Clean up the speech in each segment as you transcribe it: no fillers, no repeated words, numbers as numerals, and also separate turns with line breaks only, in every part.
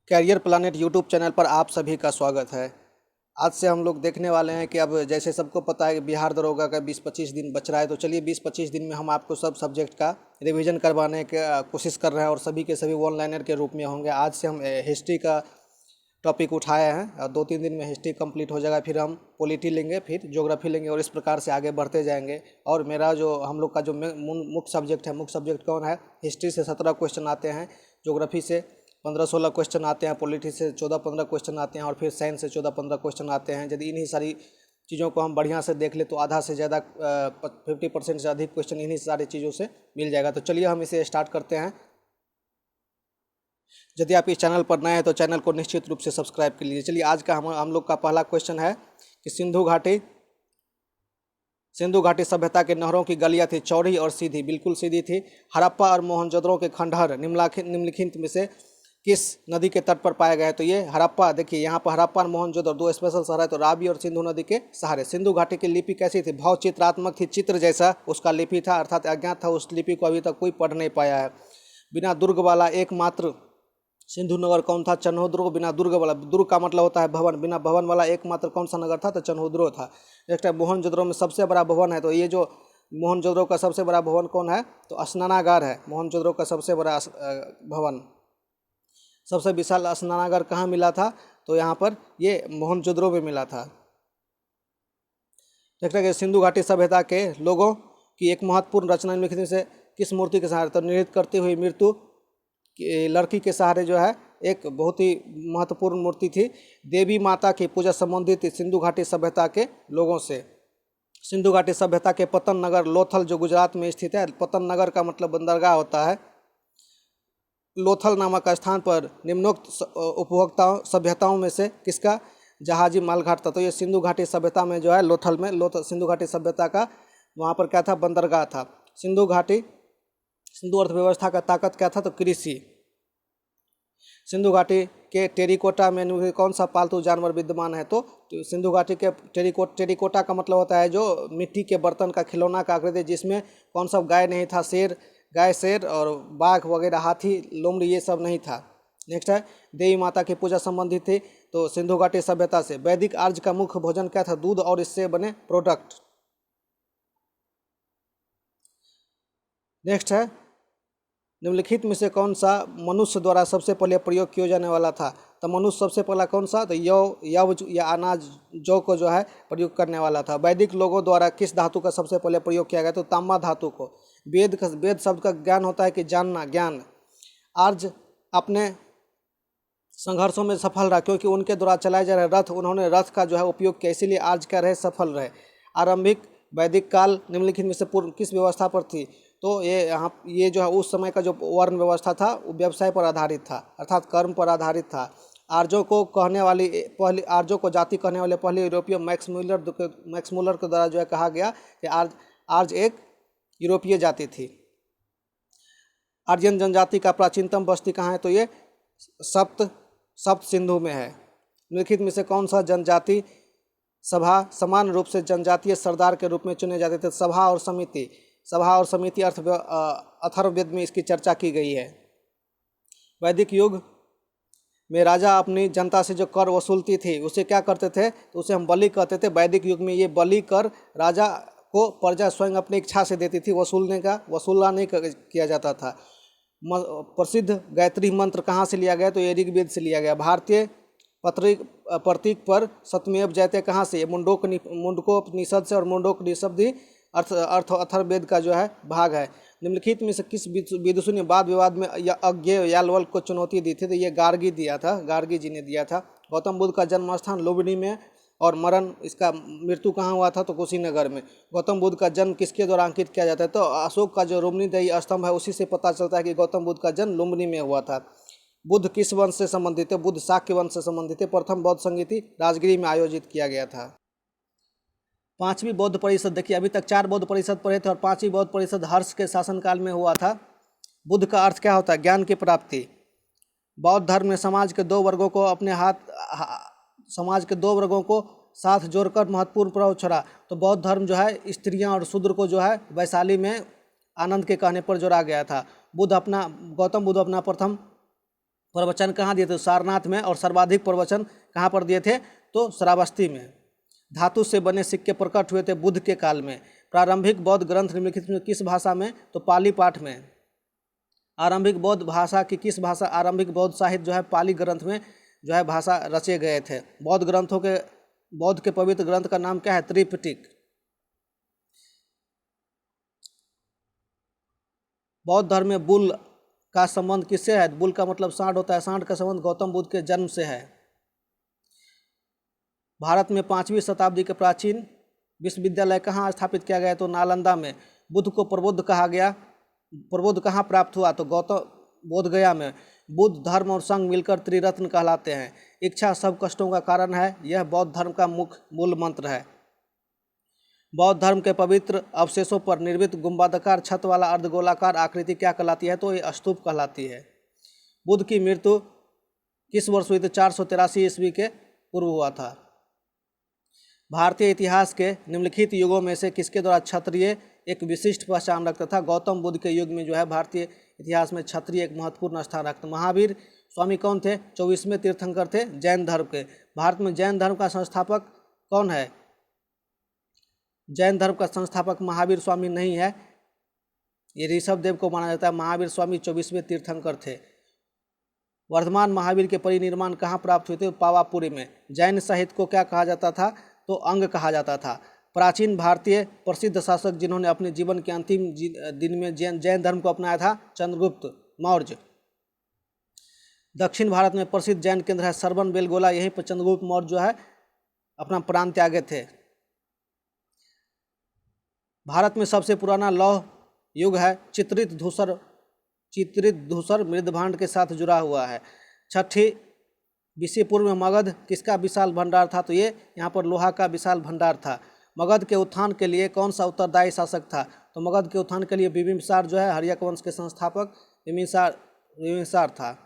Career planet YouTube channel पर आप सभी का स्वागत है। आज से हम लोग देखने वाले हैं कि अब जैसे सबको पता है कि बिहार दरोगा का 20-25 दिन बच रहा है, तो चलिए 20-25 दिन में हम आपको सब सब्जेक्ट का रिवीजन करवाने की कोशिश कर रहे हैं और सभी के सभी वन लाइनर के रूप में होंगे। आज से हम हिस्ट्री का टॉपिक उठाए हैं और 2-3 दिन में हिस्ट्री कंप्लीट हो जाएगा। फिर हम पॉलिटी लेंगे, फिर ज्योग्राफी लेंगे और इस प्रकार से आगे बढ़ते जाएंगे। और मेरा जो हम लोग का जो मुख्य सब्जेक्ट है, मुख्य सब्जेक्ट कौन है? हिस्ट्री से 17 क्वेश्चन आते हैं, ज्योग्राफी से 15-16 क्वेश्चन आते हैं, पॉलिटी से 14-15 क्वेश्चन आते हैं और फिर साइंस से 14-15 क्वेश्चन आते हैं। यदि इन्हीं सारी चीज़ों को हम बढ़िया से देख ले तो आधा से ज़्यादा 50% से अधिक क्वेश्चन इन्हीं सारी चीज़ों से मिल जाएगा। तो चलिए हम इसे स्टार्ट करते हैं। यदि आप इस चैनल पर नए हैं तो चैनल को निश्चित रूप से सब्सक्राइब कर लीजिए। चलिए आज का हम लोग का पहला क्वेश्चन है कि सिंधु घाटी सभ्यता के नहरों की गलियाँ थी चौड़ी और सीधी, बिल्कुल सीधी थी। हड़प्पा और मोहनजोदड़ो के खंडहर निम्नलिखित में से किस नदी के तट पर पाया गया है? तो ये हड़प्पा, देखिए यहाँ पर हड़प्पा और मोहनजोदड़ो दो स्पेशल शहर है, तो रावी और सिंधु नदी के सहारे। सिंधु घाटी की लिपि कैसी थी? भाव चित्रात्मक थी, चित्र जैसा उसका लिपि था, अर्थात अज्ञात था। उस लिपि को अभी तक कोई पढ़ नहीं पाया है। बिना दुर्ग वाला एकमात्र सिंधु नगर कौन था? चन्होद्रो। बिना दुर्ग वाला, दुर्ग का मतलब होता है भवन, बिना भवन वाला एकमात्र कौन सा नगर था? तो चन्होद्रो था। नेक्स्ट है मोहनजोदड़ो में सबसे बड़ा भवन है, तो ये जो मोहनजोदड़ो का सबसे बड़ा भवन कौन है? तो स्नानागार है। मोहनजोदड़ो का सबसे बड़ा भवन, सबसे विशाल स्नानागार कहाँ मिला था? तो यहाँ पर ये मोहनजोदड़ो में मिला था। देखते हैं कि सिंधु घाटी सभ्यता के लोगों की एक महत्वपूर्ण रचना निम्नलिखित में से किस मूर्ति के सहारे? तो नृत्य करती हुई मृत्यु लड़की के सहारे जो है एक बहुत ही महत्वपूर्ण मूर्ति थी। देवी माता की पूजा संबंधित थी सिंधु घाटी सभ्यता के लोगों से। सिंधु घाटी सभ्यता के पतन नगर लोथल जो गुजरात में स्थित है, पतन नगर का मतलब बंदरगाह होता है। लोथल नामक स्थान पर निम्नोक्त उपभोक्ताओं सभ्यताओं में से किसका जहाजी मालघाट था? तो ये सिंधु घाटी सभ्यता में जो है लोथल में सिंधु घाटी सभ्यता का वहाँ पर क्या था? बंदरगाह था। सिंधु अर्थव्यवस्था का ताकत क्या था? तो कृषि। सिंधु घाटी के टेरिकोटा में कौन सा पालतू जानवर विद्यमान है? तो सिंधु घाटी के टेरिकोटा का मतलब होता है जो मिट्टी के बर्तन का खिलौना का आकृति, जिसमें कौन सा गाय नहीं था, गाय, शेर और बाघ वगैरह, हाथी, लोमड़ी, ये सब नहीं था। नेक्स्ट है देवी माता की पूजा संबंधित थी, तो सिंधु घाटी सभ्यता से। वैदिक आर्य का मुख्य भोजन क्या था? दूध और इससे बने प्रोडक्ट। नेक्स्ट है निम्नलिखित में से कौन सा मनुष्य द्वारा सबसे पहले प्रयोग किया जाने वाला था? तो मनुष्य सबसे पहला कौन सा? तो यव या अनाज, जौ को जो है प्रयोग करने वाला था। वैदिक लोगों द्वारा किस धातु का सबसे पहले प्रयोग किया गया? तो तांबा धातु को। वेद शब्द का ज्ञान होता है कि जानना, ज्ञान। आर्य अपने संघर्षों में सफल रहा क्योंकि उनके द्वारा चलाए जा रहे रथ, उन्होंने रथ का जो है उपयोग किया, इसीलिए आर्य क्या रहे? सफल रहे। आरंभिक वैदिक काल निम्नलिखित में से पूर्व किस व्यवस्था पर थी? तो ये जो है उस समय का जो वर्ण व्यवस्था था वो व्यवसाय पर आधारित था, अर्थात कर्म पर आधारित था। आर्यों को जाति कहने वाले पहले यूरोपीय मैक्स मूलर के द्वारा जो है कहा गया कि आर्य एक यूरोपीय जाति थी। आर्यन जनजाति का प्राचीनतम बस्ती कहाँ है? तो ये सप्त सिंधु में है। निम्नलिखित में से कौन सा जनजाति सभा समान रूप से जनजातीय सरदार के रूप में चुने जाते थे? सभा और समिति अथर्ववेद में इसकी चर्चा की गई है। वैदिक युग में राजा अपनी जनता से जो कर वसूलती थी उसे क्या करते थे? तो उसे हम बलि कहते थे। वैदिक युग में ये बलि कर राजा को प्रजा स्वयं अपनी इच्छा से देती थी, वसूला नहीं किया जाता था। प्रसिद्ध गायत्री मंत्र कहाँ से लिया गया? तो ये ऋग्वेद से लिया गया। भारतीय प्रतीक पर सत्यमेव जयते कहाँ से? मुंडकोपनिषद से, और मुंडकोपनिषद ही अथर्ववेद का जो है भाग है। निम्नलिखित में से किस विदुषी ने वाद विवाद में अज्ञेय याल्वल को चुनौती दी थी? तो ये गार्गी जी ने दिया था। गौतम बुद्ध का जन्म स्थान लुम्बिनी में और इसका मृत्यु कहाँ हुआ था? तो कुशीनगर में। गौतम बुद्ध का जन्म किसके द्वारा अंकित किया जाता है? तो अशोक का जो लुम्बिनी स्तंभ है उसी से पता चलता है कि गौतम बुद्ध का जन्म लुम्बिनी में हुआ था। बुद्ध किस वंश से संबंधित है? बुद्ध शाक्य वंश से संबंधित है। प्रथम बौद्ध संगीति राजगिरी में आयोजित किया गया था। 5वीं बौद्ध परिषद, देखिए अभी तक 4 बौद्ध परिषद पढ़े थे और 5वीं बौद्ध परिषद हर्ष के शासनकाल में हुआ था। बुद्ध का अर्थ क्या होता है? ज्ञान की प्राप्ति। बौद्ध धर्म ने समाज के दो वर्गों को साथ जोड़कर महत्वपूर्ण प्रभाव छोड़ा। तो बौद्ध धर्म जो है स्त्रियां और शूद्र को जो है वैशाली में आनंद के कहने पर जोड़ा गया था। गौतम बुद्ध अपना प्रथम प्रवचन कहाँ दिए थे? सारनाथ में। और सर्वाधिक प्रवचन कहाँ पर दिए थे? तो श्रावस्ती में। धातु से बने सिक्के प्रकट हुए थे बुद्ध के काल में। प्रारंभिक बौद्ध ग्रंथ निम्नलिखित में किस भाषा में? तो पाली पाठ में। आरंभिक बौद्ध भाषा की किस भाषा, आरंभिक बौद्ध साहित्य जो है पाली ग्रंथ में जो है भाषा रचे गए थे। बौद्ध के पवित्र ग्रंथ का नाम क्या है? त्रिपिटक। बौद्ध धर्म में बुल का संबंध किससे है? बुल का मतलब सांड होता है। सांड का संबंध गौतम बुद्ध के जन्म से है। भारत में 5वीं शताब्दी के प्राचीन विश्वविद्यालय कहाँ स्थापित किया गया? तो नालंदा में। बुद्ध को प्रबुद्ध कहा गया। प्रबुद्ध कहाँ प्राप्त हुआ? तो गौतम बोध गया में। बुद्ध धर्म और संघ मिलकर त्रिरत्न कहलाते हैं। इच्छा सब कष्टों का कारण है, यह बौद्ध धर्म का मुख्य मूल मंत्र है। बौद्ध धर्म के पवित्र अवशेषों पर निर्मित गुंबदाकार छत वाला अर्धगोलाकार आकृति क्या कहलाती है? तो ये स्तूप कहलाती है। बुद्ध की मृत्यु किस वर्ष हुई? तो 483 ईस्वी के पूर्व हुआ था। भारतीय इतिहास के निम्नलिखित युगों में से किसके द्वारा क्षत्रिय एक विशिष्ट पहचान रखता था? गौतम बुद्ध के युग में जो है भारतीय इतिहास में क्षत्रिय एक महत्वपूर्ण स्थान रखते। महावीर स्वामी कौन थे? 24वें तीर्थंकर थे जैन धर्म के। भारत में जैन धर्म का संस्थापक कौन है? जैन धर्म का संस्थापक महावीर स्वामी नहीं है, ये ऋषभ देव को माना जाता है। महावीर स्वामी 24वें तीर्थंकर थे। वर्धमान महावीर के परिनिर्माण कहाँ प्राप्त हुए थे? पावापुरी में। जैन साहित्य को क्या कहा जाता था? तो अंग कहा जाता था। प्राचीन भारतीय प्रसिद्ध शासक जिन्होंने अपने जीवन के अंतिम दिन में जैन धर्म को अपनाया था? चंद्रगुप्त मौर्य। दक्षिण भारत में प्रसिद्ध जैन केंद्र है सरवन बेलगोला, यहीं पर चंद्रगुप्त मौर्य जो है अपना प्राण त्यागे थे। भारत में सबसे पुराना लौह युग है चित्रित धूसर मृदभांड के साथ जुड़ा हुआ है। 6ठी बीसी पूर्व में मगध किसका विशाल भंडार था? तो ये यहाँ पर लोहा का विशाल भंडार था। मगध के उत्थान के लिए कौन सा उत्तरदायी शासक था? तो मगध के उत्थान के लिए बिंबिसार जो है हर्यक वंश के संस्थापक बिंबिसार था।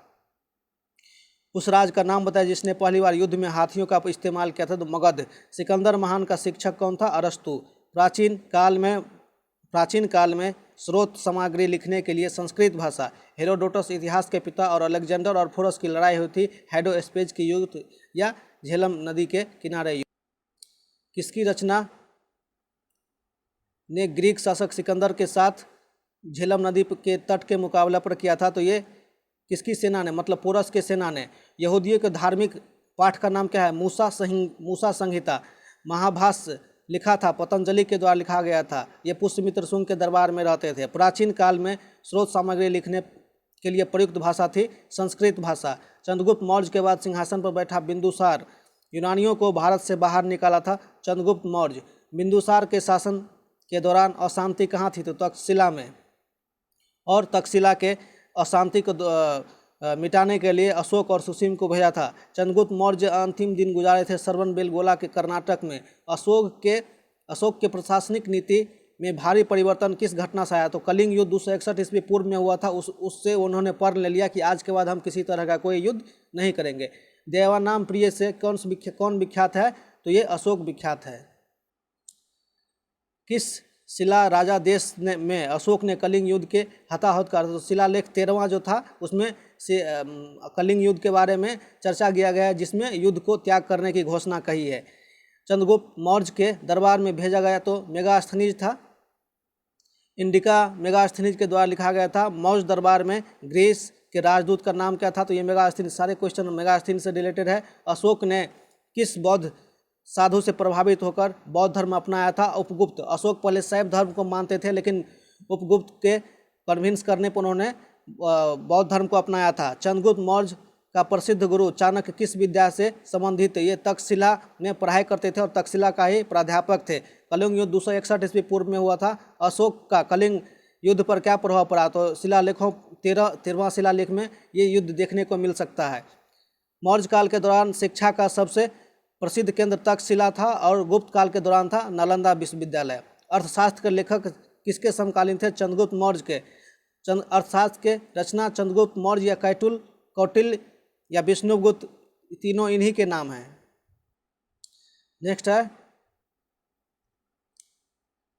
उस राज का नाम बताया जिसने पहली बार युद्ध में हाथियों का इस्तेमाल किया था? तो मगध। सिकंदर महान का शिक्षक कौन था? अरस्तु। प्राचीन काल में स्रोत सामग्री लिखने के लिए संस्कृत भाषा। हेरोडोटस इतिहास के पिता और अलेक्जेंडर और फोरस की लड़ाई हुई थी हेडोस्पेज की युद्ध या झेलम नदी के किनारे युद्ध। किसकी रचना ने ग्रीक शासक सिकंदर के साथ झेलम नदी के तट के मुकाबला पर किया था? तो ये किसकी सेना ने? मतलब पोरस के सेना ने। यहूदियों के धार्मिक पाठ का नाम क्या है? मूसा संहिता। महाभाष्य लिखा था पतंजलि के द्वारा लिखा गया था। ये पुष्यमित्र शुंग के दरबार में रहते थे। प्राचीन काल में स्रोत सामग्री लिखने के लिए प्रयुक्त भाषा थी संस्कृत भाषा। चंद्रगुप्त मौर्य के बाद सिंहासन पर बैठा बिंदुसार यूनानियों को भारत से बाहर निकाला था चंद्रगुप्त मौर्य। बिंदुसार के शासन के दौरान अशांति कहाँ थी? तो तक्षशिला में। और तक्षशिला के अशांति को मिटाने के लिए अशोक और सुसीम को भेजा था। चंद्रगुप्त मौर्य अंतिम दिन गुजारे थे सरवन बेलगोला के कर्नाटक में। अशोक के प्रशासनिक नीति में भारी परिवर्तन किस घटना से आया? तो कलिंग युद्ध 261 ईस्वी पूर्व में हुआ था। उससे उन्होंने प्रण ले लिया कि आज के बाद हम किसी तरह का कोई युद्ध नहीं करेंगे। देवानाम प्रिय से कौन विख्यात है? तो ये अशोक विख्यात है। किस शिला राजा देश में अशोक ने कलिंग युद्ध के हताहत कर? तो शिलालेख 13वां जो था उसमें से कलिंग युद्ध के बारे में चर्चा किया गया है जिसमें युद्ध को त्याग करने की घोषणा कही है। चंद्रगुप्त मौर्य के दरबार में भेजा गया तो मेगास्थनीज था। इंडिका मेगास्थनीज के द्वारा लिखा गया था। मौर्य दरबार में ग्रीस के राजदूत का नाम क्या था? तो ये मेगास्थनीज। सारे क्वेश्चन मेगास्थनीज से रिलेटेड है। अशोक ने किस बौद्ध साधु से प्रभावित होकर बौद्ध धर्म अपनाया था? उपगुप्त। अशोक पहले शैव धर्म को मानते थे लेकिन उपगुप्त के कन्विंस करने पर उन्होंने बौद्ध धर्म को अपनाया था। चंद्रगुप्त मौर्य का प्रसिद्ध गुरु चाणक्य किस विद्या से संबंधित? ये तक्षशिला में पढ़ाई करते थे और तक्षशिला का ही प्राध्यापक थे। कलिंग युद्ध 261 ईस्वी पूर्व में हुआ था। अशोक का कलिंग युद्ध पर क्या प्रभाव पड़ा? तो शिलालेखों 13वां शिलालेख में ये युद्ध देखने को मिल सकता है। मौर्य काल के दौरान शिक्षा का सबसे प्रसिद्ध केंद्र तक्षशिला था और गुप्त काल के दौरान था नालंदा विश्वविद्यालय। अर्थशास्त्र के लेखक किसके समकालीन थे? चंद्रगुप्त मौर्य के। अर्थशास्त्र के रचना चंद्रगुप्त मौर्य या कौटिल्य या विष्णुगुप्त, तीनों इन्हीं के नाम हैं। नेक्स्ट है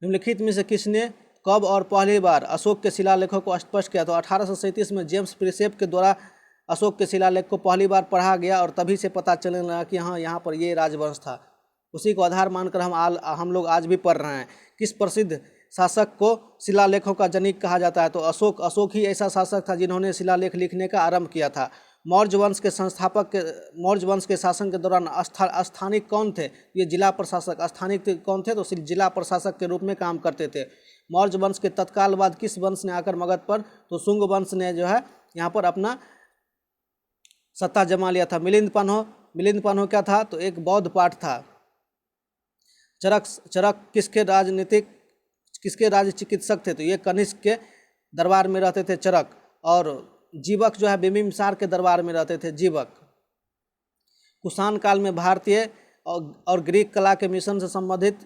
निम्नलिखित में से किसने कब और पहली बार अशोक के शिलालेखों को स्पष्ट किया? तो 1837 में जेम्स प्रिसेप के द्वारा अशोक के शिलालेख को पहली बार पढ़ा गया और तभी से पता चलने लगा कि हाँ यहाँ पर ये राजवंश था। उसी को आधार मानकर हम लोग आज भी पढ़ रहे हैं। किस प्रसिद्ध शासक को शिलालेखों का जनक कहा जाता है? तो अशोक ही ऐसा शासक था जिन्होंने शिलालेख लिखने का आरंभ किया था। मौर्य वंश के संस्थापक मौर्य वंश के शासन के दौरान स्थानिक कौन थे? ये जिला प्रशासक। स्थानिक कौन थे? तो सिर्फ जिला प्रशासक के रूप में काम करते थे। मौर्य वंश के तत्काल बाद किस वंश ने आकर मगध पर? तो शुंग वंश ने जो है यहाँ पर अपना सत्ता जमा लिया था। मिलिंद पन्हो क्या था? तो एक बौद्ध पाठ था। चरक किसके राज चिकित्सक थे? तो ये कनिष्क के दरबार में रहते थे चरक। और जीवक जो है बिंबिसार के दरबार में रहते थे जीवक। कुषाण काल में भारतीय और ग्रीक कला के मिश्रण से संबंधित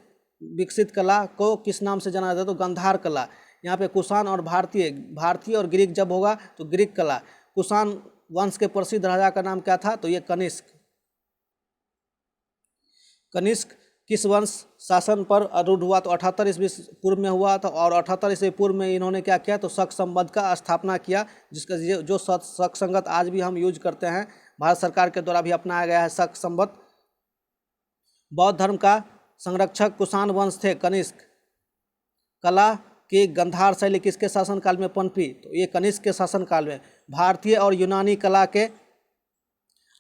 विकसित कला को किस नाम से जाना जाता है? तो गंधार कला। यहाँ पे कुषाण और भारतीय और ग्रीक जब होगा तो ग्रीक कला। कुषाण वंश के प्रसिद्ध राजा का नाम क्या था? तो ये कनिष्क। कनिष्क किस वंश शासन पर आरूढ़ हुआ? तो 78 ईस्वी पूर्व में हुआ था। और 78 ईस्वी पूर्व में इन्होंने क्या किया? तो शक संबंध का स्थापना किया, जिसका जो शक संगत आज भी हम यूज करते हैं। भारत सरकार के द्वारा भी अपनाया गया है शक संबंध। बौद्ध धर्म का संरक्षक कुषाण वंश थे कनिष्क। कला की गंधार शैली किसके शासनकाल में पनपी? तो ये कनिष्क के शासनकाल में। भारतीय और यूनानी कला के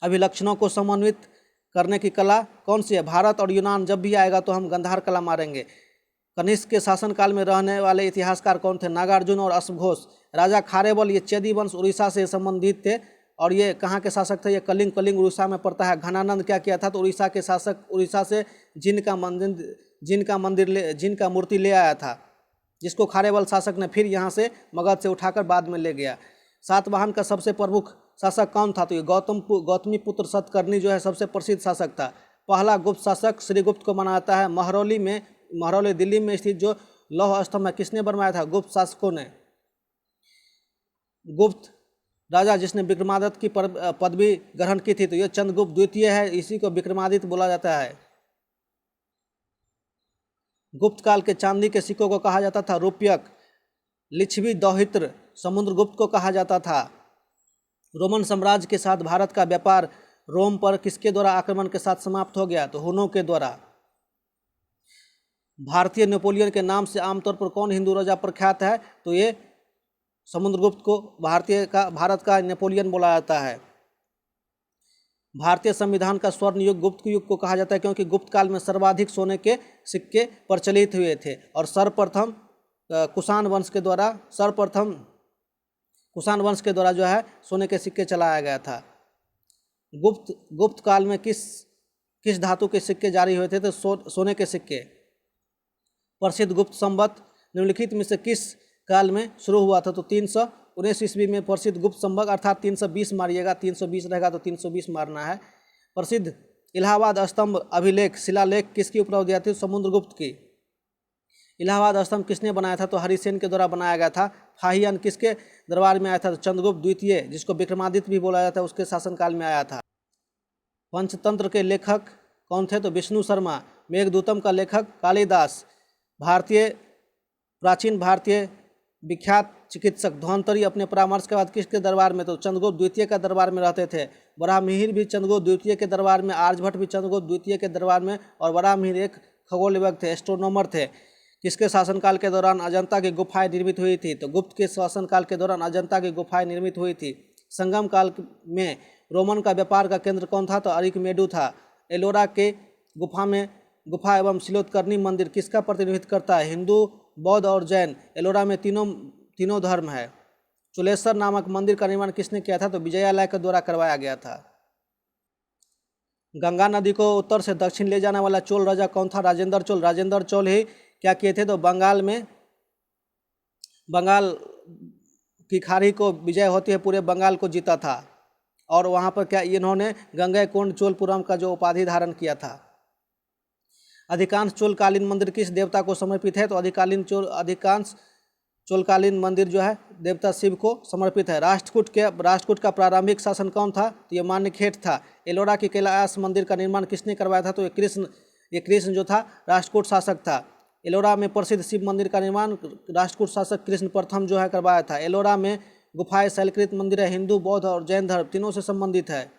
अभिलक्षणों को समन्वित करने की कला कौन सी है? भारत और यूनान जब भी आएगा तो हम गंधार कला मारेंगे। कनिष्क के शासनकाल में रहने वाले इतिहासकार कौन थे? नागार्जुन और अश्वघोष। राजा खारेबल ये चेदी वंश उड़ीसा से संबंधित थे। और ये कहाँ के शासक थे? ये कलिंग उड़ीसा में पड़ता है। घनानंद क्या किया था? तो उड़ीसा के शासक, उड़ीसा से जिन का मूर्ति ले आया था, जिसको खारेबल शासक ने फिर यहाँ से मगध से उठाकर बाद में ले गया। सातवाहन का सबसे प्रमुख शासक कौन था? तो ये गौतमी पुत्र सतकर्णी जो है सबसे प्रसिद्ध शासक था। पहला गुप्त शासक श्रीगुप्त को माना जाता है। महरौली दिल्ली में स्थित जो लौह स्तंभ है किसने बनवाया था? गुप्त शासकों ने। गुप्त राजा जिसने विक्रमादित्य की पदवी ग्रहण की थी, तो ये चंद्रगुप्त द्वितीय है। इसी को विक्रमादित्य बोला जाता है। गुप्त काल के चांदी के सिक्कों को कहा जाता था रूप्यक। लिच्छवी दौहित्र समुद्रगुप्त को कहा जाता था। रोमन साम्राज्य के साथ भारत का व्यापार रोम पर किसके द्वारा आक्रमण के साथ समाप्त हो गया? तो हुनों के द्वारा। भारतीय नेपोलियन के नाम से आमतौर पर कौन हिंदू राजा प्रख्यात है? तो ये समुद्रगुप्त को भारत का नेपोलियन बोला जाता है। भारतीय संविधान का स्वर्ण युग गुप्त युग को कहा जाता है, क्योंकि गुप्त काल में सर्वाधिक सोने के सिक्के प्रचलित हुए थे। और सर्वप्रथम कुषाण वंश के द्वारा जो है सोने के सिक्के चलाया गया था। गुप्त काल में किस धातु के सिक्के जारी हुए थे? तो सोने के सिक्के। प्रसिद्ध गुप्त संवत निम्नलिखित में से किस काल में शुरू हुआ था? तो 319 ईस्वी में प्रसिद्ध गुप्त संवत, अर्थात 320 मारिएगा, 320 रहेगा तो 320 मारना है। प्रसिद्ध इलाहाबाद स्तंभ अभिलेख शिलालेख किसकी उपलब्धि थी? समुद्रगुप्त की। इलाहाबाद स्तंभ किसने बनाया था? तो हरिसेन के द्वारा बनाया गया था। फाहियान किसके दरबार में आया था? तो चंद्रगुप्त द्वितीय, जिसको विक्रमादित्य भी बोला जाता है, उसके शासनकाल में आया था। पंचतंत्र के लेखक कौन थे? तो विष्णु शर्मा। मेघदूतम का लेखक कालिदास। प्राचीन भारतीय विख्यात चिकित्सक धन्वंतरी अपने परामर्श के बाद किसके दरबार में? तो चंद्रगुप्त द्वितीय का दरबार में रहते थे। वराहमिहिर भी चंद्रगुप्त द्वितीय के दरबार में, आर्यभट्ट भी चंद्रगुप्त द्वितीय के दरबार में। और वराहमिहिर एक खगोलविद थे, एस्ट्रोनॉमर थे। किसके शासनकाल के दौरान अजंता की गुफाएं निर्मित हुई थी? तो गुप्त के शासनकाल के दौरान अजंता की गुफाएं निर्मित हुई थी। संगम काल में रोमन का व्यापार का केंद्र कौन था? तो अरिकमेडु था। एलोरा के गुफा एवं शिलोत्कर्णी मंदिर किसका प्रतिनिधित्व करता है? हिंदू, बौद्ध और जैन। एलोरा में तीनों धर्म है। चुलेश्वर नामक मंदिर का निर्माण किसने किया था? तो विजयालय के द्वारा करवाया गया था। गंगा नदी को उत्तर से दक्षिण ले जाने वाला चोल राजा कौन था? राजेंद्र चोल। राजेंद्र चोल ही क्या किए थे? तो बंगाल की खाड़ी को विजय होती है पूरे बंगाल को जीता था। और वहाँ पर क्या इन्होंने गंगैकोंड चोलपुरम का जो उपाधि धारण किया था। अधिकांश चोलकालीन मंदिर किस देवता को समर्पित है? तो अधिकांश चोलकालीन मंदिर जो है देवता शिव को समर्पित है। राष्ट्रकूट का प्रारंभिक शासन कौन था? तो ये मान्यखेट था। एलोरा की कैलाश मंदिर का निर्माण किसने करवाया था? तो ये कृष्ण जो था राष्ट्रकूट शासक था। एलोरा में प्रसिद्ध शिव मंदिर का निर्माण राष्ट्रकूट शासक कृष्ण प्रथम जो है करवाया था। एलोरा में गुफाएं, शैलकृत मंदिर है, हिंदू, बौद्ध और जैन धर्म तीनों से संबंधित है।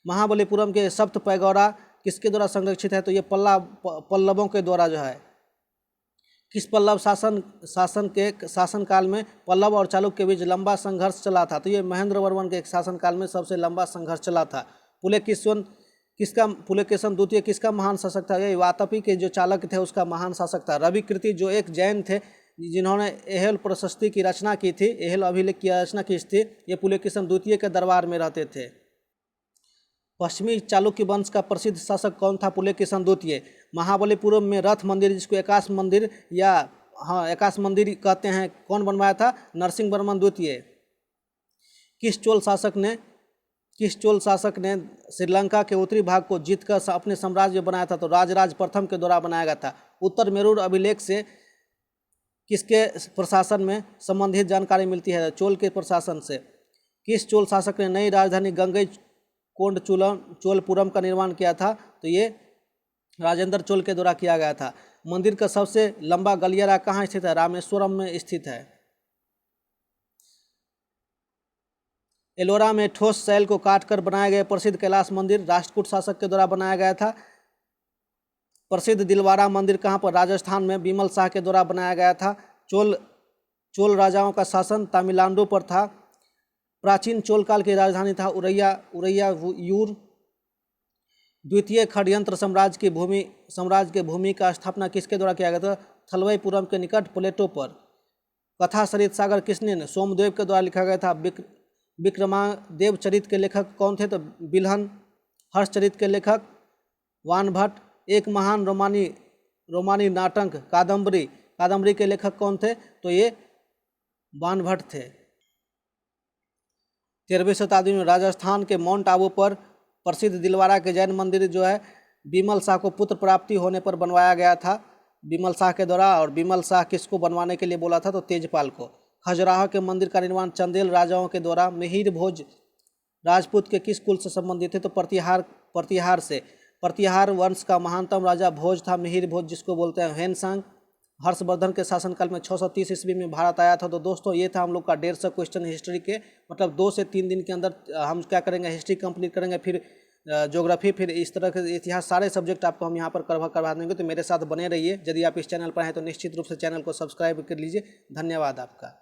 महाबलीपुरम के सप्त पैगोडा किसके द्वारा संरक्षित है? तो ये पल्लवों के द्वारा जो है। किस पल्लव शासन काल में पल्लव और चालुक्य के बीच लंबा संघर्ष चला था? तो ये महेंद्र वर्मन के शासन काल में सबसे लंबा संघर्ष चला था। पुलकेशिन द्वितीय किसका महान शासक था? ये वातापी के जो चालक थे उसका महान शासक था। रविकृति जो एक जैन थे जिन्होंने एहल प्रशस्ति की रचना की थी, एहल अभिलेख की रचना की थी, ये पुलकेशिन द्वितीय के दरबार में रहते थे। पश्चिमी चालुक्य वंश का प्रसिद्ध शासक कौन था? पुलकेशिन द्वितीय। महाबलीपुरम में रथ मंदिर जिसको एकाश मंदिर या एकाश मंदिर कहते हैं, कौन बनवाया था? नरसिंह वर्मन द्वितीय। किस चोल शासक ने श्रीलंका के उत्तरी भाग को जीतकर अपने साम्राज्य बनाया था? तो राजराज प्रथम के द्वारा बनाया गया था। उत्तर मेरूर अभिलेख से किसके प्रशासन में संबंधित जानकारी मिलती है? चोल के प्रशासन से। किस चोल शासक ने नई राजधानी गंगई चोलपुरम का निर्माण किया था? तो ये राजेंद्र चोल के द्वारा किया गया था। मंदिर का सबसे लंबा गलियारा कहाँ स्थित है? रामेश्वरम में स्थित है। एलोरा में ठोस शैल को काटकर बनाए गए प्रसिद्ध कैलाश मंदिर राष्ट्रकूट शासक के द्वारा बनाया गया था। प्रसिद्ध दिलवारा मंदिर कहाँ पर? राजस्थान में बिमल शाह के द्वारा बनाया गया था। चोल राजाओं का शासन तमिलनाडु पर था। प्राचीन चोल काल की राजधानी था उरैयायूर। द्वितीय षड्यंत्र साम्राज्य के भूमि का स्थापना किसके द्वारा किया गया था? थलवईपुरम के निकट प्लेटो पर। कथा सरित सागर किसने? सोमदेव के द्वारा लिखा गया था। विक्रमादेव चरित के लेखक कौन थे? तो बिल्हन। हर्षचरित के लेखक वानभट्ट। एक महान रोमानी नाटक कादम्बरी के लेखक कौन थे? तो ये वानभट्ट थे। 13वीं शताब्दी में राजस्थान के माउंट आबू पर प्रसिद्ध दिलवारा के जैन मंदिर जो है बिमल शाह को पुत्र प्राप्ति होने पर बनवाया गया था, बिमल शाह के द्वारा। और बिमल शाह किसको बनवाने के लिए बोला था? तो तेजपाल को। खजुराहो के मंदिर का निर्माण चंदेल राजाओं के द्वारा। मिहिर भोज राजपूत के किस कुल से संबंधित थे? तो प्रतिहार से। प्रतिहार वंश का महानतम राजा भोज था, मिहिर भोज जिसको बोलते हैं। हेनसांग हर्षवर्धन के शासनकाल में 630 ईस्वी में भारत आया था। तो दोस्तों ये था हम लोग का 150 क्वेश्चन हिस्ट्री के, मतलब 2 से 3 दिन के अंदर हम क्या करेंगे, हिस्ट्री कंप्लीट करेंगे, फिर ज्योग्राफी, फिर इस तरह के इतिहास, सारे सब्जेक्ट आपको हम यहाँ पर करवा देंगे। तो मेरे साथ बने रहिए। यदि आप इस चैनल पर हैं तो निश्चित रूप से चैनल को सब्सक्राइब कर लीजिए। धन्यवाद आपका।